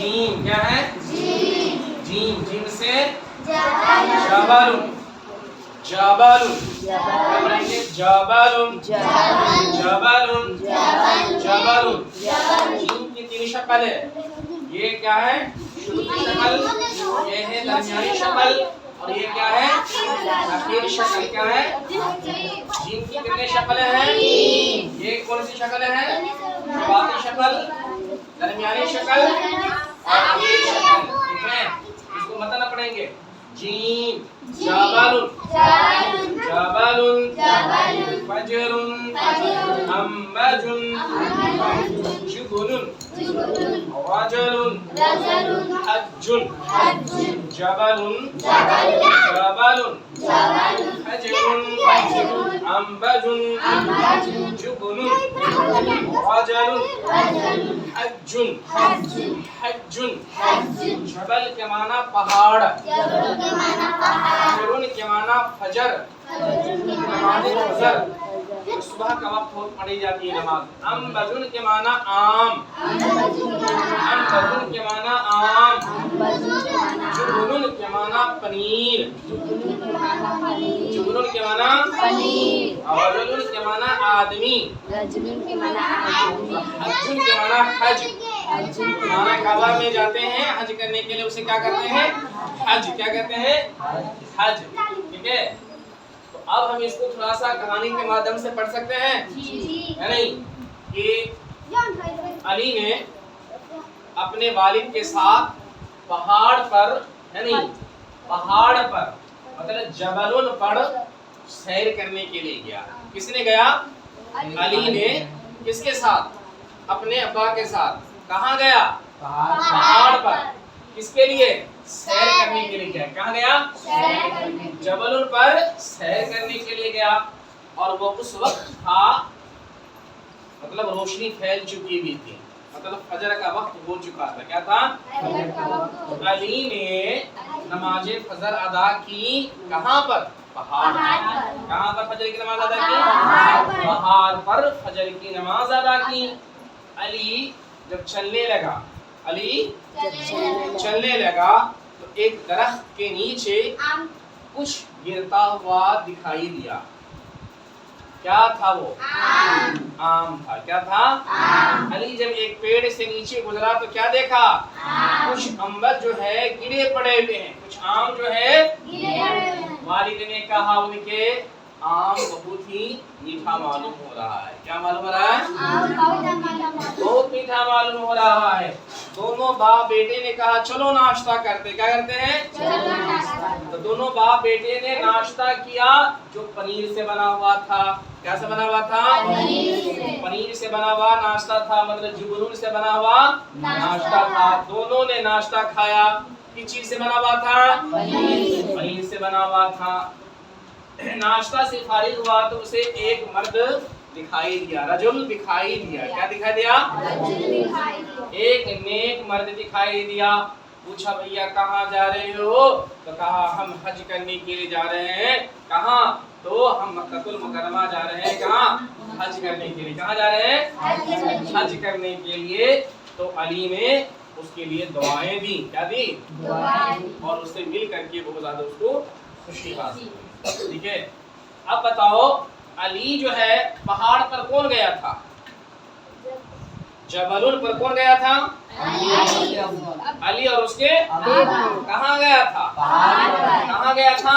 Gym क्या है? Gym. Gym से जबालुन। जबालुन क्या पढ़ेंगे? जबालुन जबालुन जबालुन। जीम की तीन शक्ल है। ये क्या है? शुरू की शक्ल, ये है दरमियानी शक्ल, और ये क्या है? आखिरी शक्ल। क्या है? जीम की कितने शक्लें हैं? ये कौन सी शक्ल है? शुरुआती शक्ल, दरमियानी शक्ल और आखिरी शक्ल। ठीक है, इसको मतलब पढ़ेंगे। जीम जबालुन जबालुन फजरुन अम्बजुन जुबुलुन रजलुन हज्जुन जबालुन जबालुन फजरुन अम्बजुन जुबुलुन रजलुन हज्जुन हज्जुन। जबल के माना पहाड़, फजरुन के माना फजर, नमाज फजर सुबह का वक्त हो पढ़ी जाती है नमाज। अम्बजुन के माना आम, अम्बजुन के माना आम, जुबुलुन के माना पनीर, जुबुलुन के माना रजुलुन के माना आदमी, हज्जुन के माना हज। माना काबा में जाते हैं हज करने के लिए, उसे क्या करते हैं? हज। क्या कहते हैं? हज। ठीक है, तो अब हम इसको थोड़ा सा कहानी के माध्यम से पढ़ सकते हैं, है नहीं? कि अली ने अपने वालिद के साथ पहाड़ पर, है नहीं, पहाड़ पर मतलब जबलुन पर सैर करने के लिए गया। किसने गया? अली ने। किसके साथ? अपने अब्बा के साथ। कहाँ गया? पहाड़ पर। किसके लिए? सैर करने के लिए गया। कहाँ गया? जबलुन पर सैर करने के लिए गया। और वो उस वक्त था मतलब रोशनी फैल चुकी हुई थी, मतलब फजर का वक्त हो चुका था। क्या था? अली ने नमाज फजर अदा की। कहाँ पर? पहाड़ पर। कहाँ पर फजर की नमाज अदा की? पहाड़ पर फजर की नमाज अदा की। अली जब चलने लगा, अली चलने लगा तो एक दरख्त के नीचे कुछ गिरता हुआ दिखाई दिया। क्या था वो? आम था। क्या था? अली जब एक पेड़ से नीचे गुजरा तो क्या देखा? कुछ अंबर जो है गिरे पड़े हुए हैं, कुछ आम जो है वालिद ने कहा उनके आम बहुत ही मीठा मालूम हो रहा है। क्या मालूम हो रहा है? बहुत मीठा मालूम हो रहा है। दोनों बाप बेटे ने कहा चलो नाश्ता करते। क्या करते हैं? तो दोनों बाप बेटे ने नाश्ता किया, जो पनीर से बना हुआ था। क्या से बना हुआ था? पनीर से बना हुआ नाश्ता था, मतलब जुबुलुन से बना हुआ नाश्ता था। दोनों ने नाश्ता खाया। किस चीज से बना हुआ था? पनीर से बना हुआ था। नाश्ता से फारिग हुआ तो उसे एक मर्द दिखाई दिया, रजुल दिखाई दिया। क्या दिखाई दिया? एक नेक मर्द दिखाई दिया। पूछा भैया कहाँ जा रहे हो? तो कहा हम हज करने के लिए जा रहे हैं। कहाँ? तो हम मक्कातुल मुकर्रमा जा रहे हैं। कहाँ? हज करने के लिए। कहाँ जा रहे हैं? हज करने के लिए। तो अली ने उसके लिए दुआएं दी। क्या दी? और उससे मिल करके बहुत ज्यादा उसको खुशी हासिल हुई। ठीक है, अब बताओ अली जो है पहाड़ पर कौन गया था? जबलुन पर कौन गया था? अली और उसके कहाँ गया था? कहाँ गया था?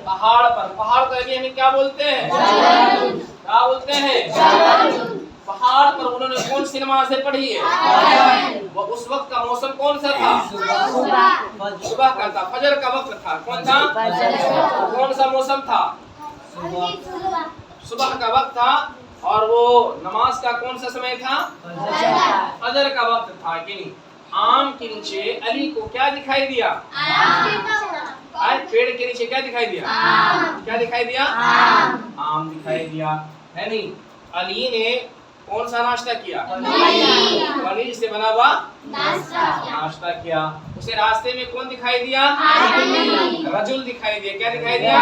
पहाड़ पर। पहाड़ को अभी हमें क्या बोलते हैं? क्या बोलते हैं? पहाड़ पर उन्होंने कौन सी नमाज़ें पढ़ी है? वो उस वक्त का मौसम कौन सा था? सुबह का था, फजर का वक्त था। कौन था? कौन सा मौसम था? सुबह का वक्त था। और वो नमाज का कौन सा समय था? फजर का वक्त था। कि नहीं? आम के नीचे अली को क्या दिखाई दिया? पेड़ के नीचे क्या दिखाई दिया? क्या दिखाई दिया? आम दिखाई दिया, है नहीं? अली ने कौन सा नाश्ता किया? पनीर से बना हुआ नाश्ता किया। उसे रास्ते में कौन दिखाई दिया? रजुल दिखाई दिया। क्या दिखाई दिया?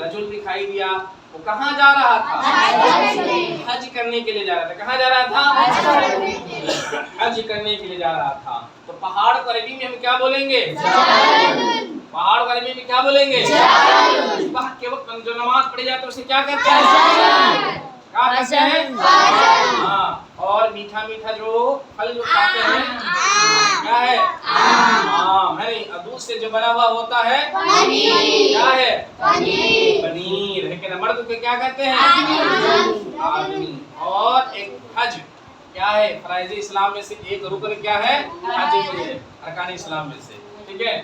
रजुल दिखाई दिया। वो कहाँ जा रहा था? हज करने के लिए जा रहा था। कहाँ जा रहा था? हज करने के लिए जा रहा था। तो पहाड़ को अरबी में हम क्या बोलेंगे? पहाड़ को अरबी में क्या बोलेंगे? सुबह के वक्त जो नमाज पढ़ी जाती है उसे क्या कहते हैं? क्या कहते हैं? हाँ। और मीठा मीठा जो फल जो खाते हैं क्या है? आम है नहीं। दूध से जो बना हुआ होता है क्या है? पनीर। लेकिन मर्द को क्या कहते हैं? आदमी। और एक हज क्या है? फराइज़ इस्लाम में से एक रुकन क्या है? हज है, अरकान इस्लाम में से। ठीक है।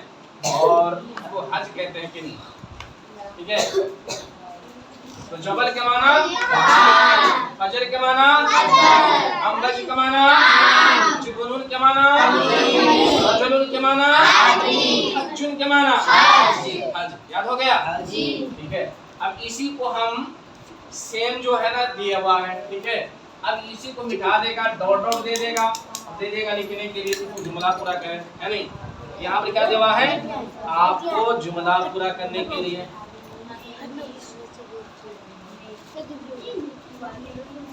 और वो हज कहते हैं कि नहीं? ठीक है। तो जबल के माना, फजर के माना, अमरज के माना, जुबनुन के माना, रजुलुन के माना, हज्जुन के माना। हज याद हो गया? ठीक है। अब इसी को हम सेम जो है ना दिया हुआ है। ठीक है। अब इसी को मिटा देगा, डॉट डॉट दे देगा, दे देगा लिखने के लिए। इसको जुमला पूरा करें, है नहीं? यहाँ पर क्या देवा है? आपको जुमला पूरा करने के लिए।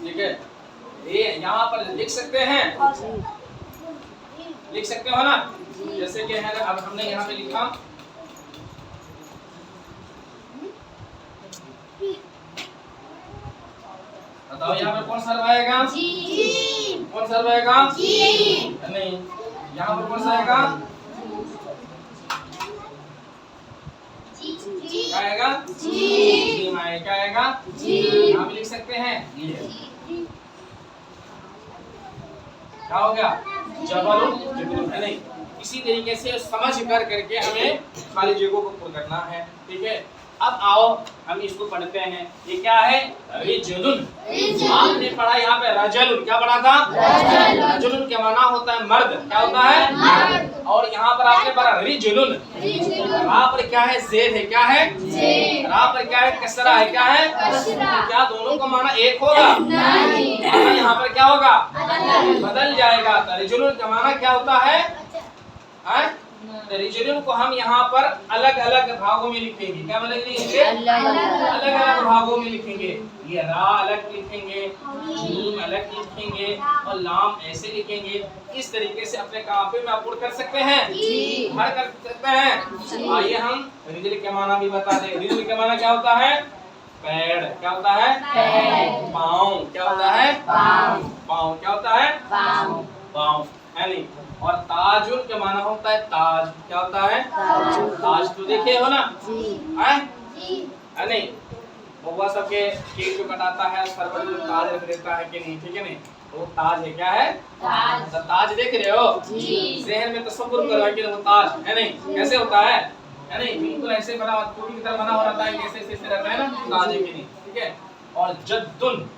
ठीक है। ये यहाँ पर लिख सकते हैं, लिख सकते हो ना? जैसे कि है ना, अब हमने यहाँ पे लिखा बताओ यहाँ पे कौन सा आएगा? कौन सा आएगा? नहीं, यहाँ पर कौन सा आएगा? क्या आएगा? जीम आएगा। क्या आएगा? यहाँ पे लिख सकते हैं ये। क्या हो गया? जबलुन जुबलुन है नहीं। इसी तरीके से समझ कर करके हमें खाली जगहों को पूरा करना है। ठीक है। अब आओ हम इसको पढ़ते हैं। ये क्या है? रिजुलुन। आपने पढ़ा यहाँ पे रजुलुन। क्या पढ़ा था? रजुलुन के माना होता है मर्द। क्या होता है? मर्द। और यहाँ पर आपने पढ़ा रिजुलुन। रा पर क्या है? जेद है। क्या है? रा पर क्या है? कसरा है। क्या है? क्या दोनों का माना एक होगा? नहीं। यहाँ पर क्या होगा? बदल जाएगा। रिजुलुन का माना क्या होता है? रिजुलुन को हम यहाँ पर अलग अलग भागों में लिखेंगे। क्या लिखेंगे? अलग अलग भागों में लिखेंगे। ये रा अलग लिखेंगे, जीम अलग लिखेंगे और लाम ऐसे लिखेंगे। इस तरीके से अपने काफे में आप कर सकते हैं, हर कर सकते हैं। आइए हम रिजुल के माना भी बता दें। रिजुल के माना क्या होता है? पैर। क्या होता है? पाँव। क्या होता है? पाँव। क्या होता है? पाँव है नहीं। और ताजुन के माना होता है ताज। क्या होता है? ताज तो देखे हो ना? है नहीं? बउआ सबके केक जो कटाता है सर पर जो ताज रख देता है कि नहीं? ठीक है नहीं? वो ताज है। क्या है? ताज। ताज देख रहे हो? ज़हन में तसव्वुर करो कि वो ताज है नहीं? कैसे होता है? है नहीं? बिल्कुल ऐसे बना टोपी की तरह बना हो रहता है, कैसे ऐसे रहता है ना, ताज है कि नहीं? ठीक है। और जद्दुन।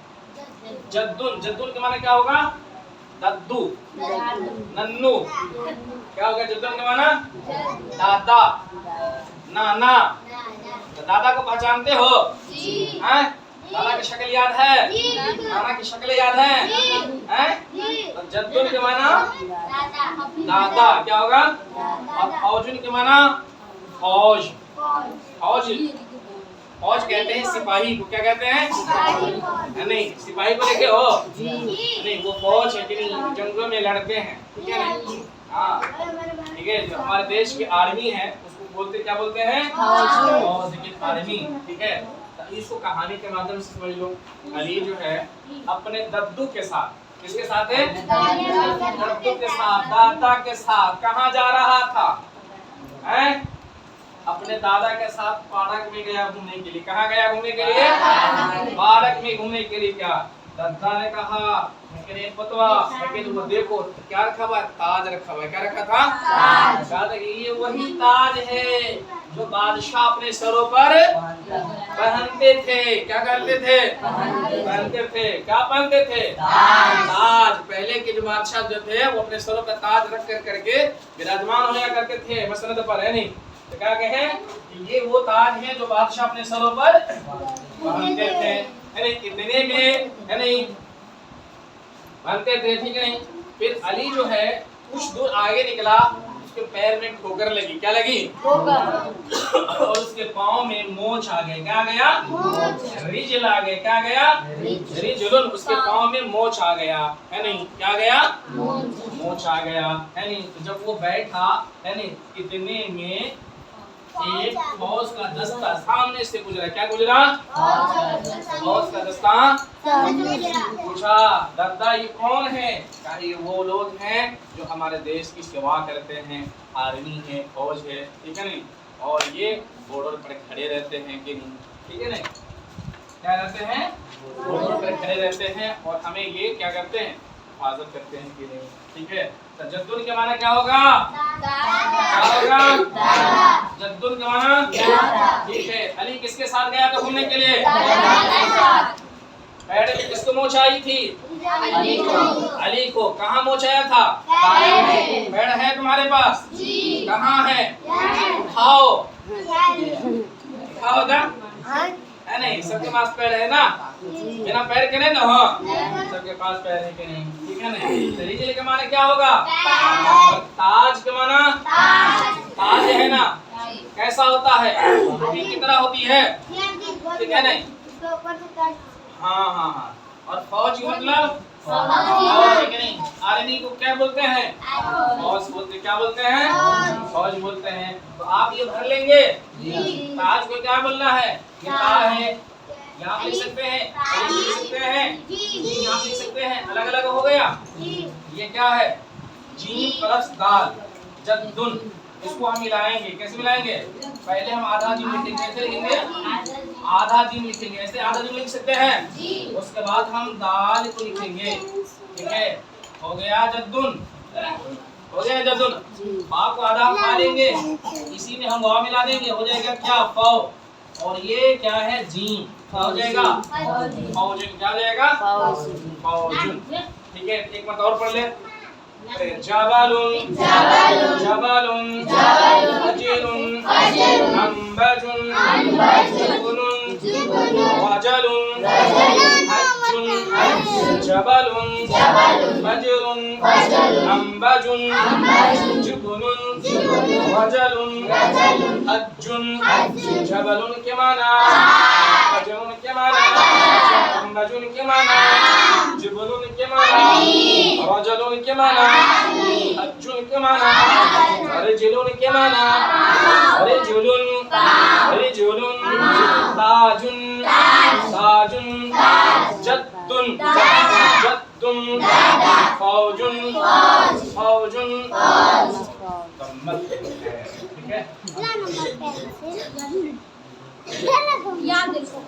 जद्दुन। जद्दुन के माना क्या होगा? दद्दू, नन्नू। क्या हो गया? जद्दुन का माना? दादा, नाना। तो दादा को पहचानते हो? हैं? दादा की शक्ल याद है? नाना की शक्ल याद है? हैं? तो जद्दुन के माना दादा। क्या होगा? और फौजुन के माना फौज। फौज। फौज कहते हैं सिपाही को। क्या कहते हैं? नहीं, सिपाही को देखे हो? नहीं, वो फौज है कि नहीं, जंगलों में लड़ते हैं। ठीक है नहीं? हाँ, ठीक है। जो हमारे देश की आर्मी है उसको बोलते, क्या बोलते हैं? फौज की आर्मी। ठीक है। तो इसको कहानी के माध्यम से समझ लो। अली जो है अपने दद्दू के साथ, किसके साथ है? दद्दू के साथ, दादा के साथ कहाँ जा रहा था? हैं? अपने दादा के साथ पार्क में गया घूमने के लिए। कहाँ गया घूमने के लिए? पार्क में घूमने के लिए। क्या दादा ने कहा? पतवा वो देखो क्या रखा हुआ? ताज रखा हुआ है। क्या रखा था? ताज। ये वही ताज है जो बादशाह अपने सरों पर पहनते थे। क्या करते थे? पहनते थे। क्या पहनते थे? ताज। पहले के जो बादशाह जो थे वो अपने सरों पर ताज रख कर करके विराजमान होया करते थे मसनद पर। है नहीं? तो क्या कहे कि ये वो ताज है जो बादशाह अपने सरों पर पहनते थे। है नहीं? इतने में है नहीं पहनते थे। ठीक है नहीं? फिर अली जो है कुछ दूर आगे निकला, उसके पैर में ठोकर लगी, क्या लगी? और उसके पाँव में मोच आ गए, क्या आ गया? रिजल आ गए, क्या आ गया? रिजलुन, उसके पाँव में मोच आ गया, है नहीं? क्या आ गया? मोच आ गया, है नहीं? तो जब वो बैठा, है नहीं, इतने में एक फौज का दस्ता सामने से गुजरा, क्या गुजरा? फौज का दस्ता पूछा, दादा ये कौन है? क्या ये वो लोग हैं जो हमारे देश की सेवा करते हैं, आर्मी है, फौज है, ठीक है नहीं? और ये बॉर्डर पर खड़े रहते हैं कि नहीं, ठीक है नहीं? क्या रहते हैं? बॉर्डर पर खड़े रहते हैं और हमें ये क्या करते हैं? हिफाजत करते हैं कि नहीं, ठीक है? तजद्दुन के माना क्या होगा? क्या होगा? जद्दुन के माना, ठीक है। अली किसके साथ गया था घूमने के लिए? पैर में किसको मोच आई थी? अली को। कहाँ मोच आया था? पैर है तुम्हारे पास? कहाँ है? उठाओ, उठाओ दा, है नहीं? सबके पास पैर है ना? बिना पैर के नहीं ना हो, सबके पास पैर है कि नहीं, ठीक है नहीं? तो रिजल के माने क्या होगा? ताज के माना, ताज है ना, कैसा होता है? टोपी की तरह होती है, ठीक है नहीं? हाँ हाँ हाँ। और फौज का मतलब फौज है कि नहीं? आर्मी को क्या बोलते हैं? फौज बोलते, क्या बोलते हैं? फौज बोलते हैं। तो आप ये भर लेंगे, ताज को क्या बोलना है? ये ताज है, यहाँ लिख सकते हैं, लिख सकते हैं, यहाँ लिख सकते हैं, अलग अलग हो गया। ये क्या है? जीम प्लस दाल, जद्दुन। इसको हम मिलाएंगे, कैसे मिलाएंगे? पहले हम आधा जीम लिखेंगे, कैसे लिखेंगे? आधा जीम लिखेंगे, ऐसे आधा जीम लिख सकते हैं। उसके बाद हम दाल को लिखेंगे, ठीक है? हो गया जद्दुन, हो गया जद्दुन। बा को आधा हम खा लेंगे, इसी में हम वाव मिला देंगे, हो जाएगा क्या? फौ। और ये क्या है? जीम, क्या हो जाएगा? फौजुन, क्या हो जाएगा? फौजुन, ठीक है? एक बार और पढ़ ले। जबलुन, जबलुन, अजरुन, अंबजुन, जुबुनुन, वजलुन, हज्जुन, जबलुन, अजरुन, अंबजुन, जुबुनुन, वजलुन, हज्जुन। जबलुन के माना, अजरुन के माना, अंबजुन के माना, जुबुनुन के माना, वजलुन के माना, हज्जुन के माना, रिजलुन के माना, रिजलुन, रिजलुन, ताजुन, ताजुन, जद्दुन, जद्दुन, फौजुन, फौजुन, ठीक है? याद देखो।